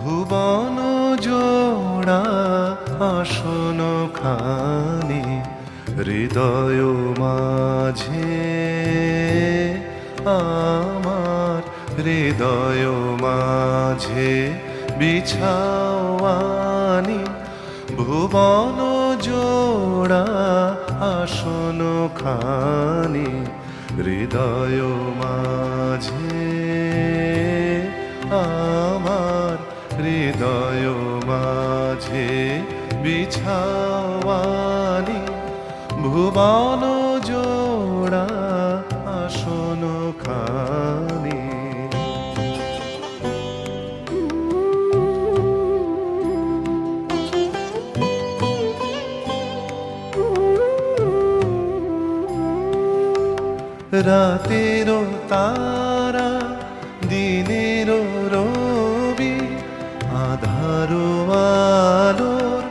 ভুবন জোড়া আসন খানি হৃদয় মাঝে, আমার হৃদয় মাঝে বিছাওয়ানি ভুবন জোড়া আসন খানি হৃদয় মাঝে, আমার হৃদয় মাঝে বিছাওয়ানি ভুবন জোড়া আসন খানি। রাতের তারা দিনের রবি আধার আলোর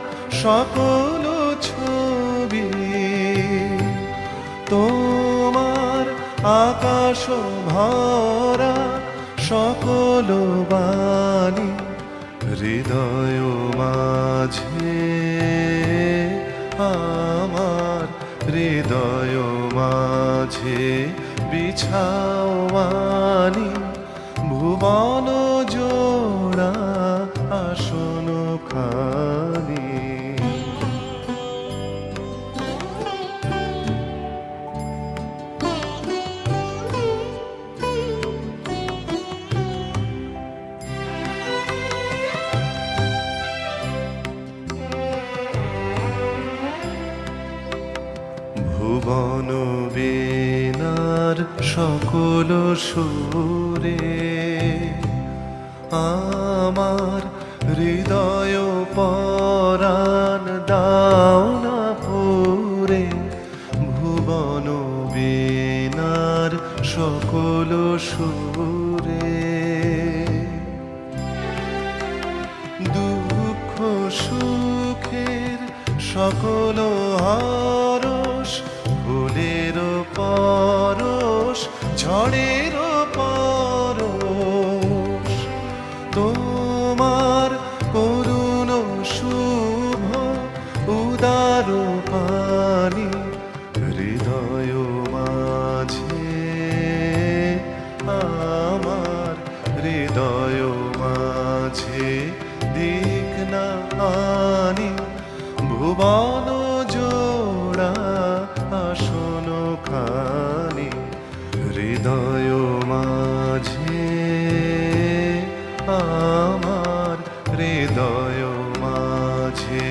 সকল ছবি, তোমার আকাশ ভরা সকল বাণী হৃদয় মাঝে, আমার হৃদয় মাঝে বিছাওয়ানি ভুবন জোড়া আসন খানি। ভুবন বীণার সকল সুরে আমার হৃদয় পরাণ দাও না পুরে, ভুবন বীণার সকল সুরে দুঃখ সুখের সকল হরস ফুলের পরশ ঝড়ের পরশ, তোমার করুণ শুভ উদার পানি হৃদয় মাঝে, আমার হৃদয় মাঝে দিক না আনি ভুবন জোড়া আসন খানি হৃদয় মাঝে, আমার হৃদয় মাঝে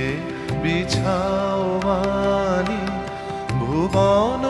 বিছাওয়ানি ভুবন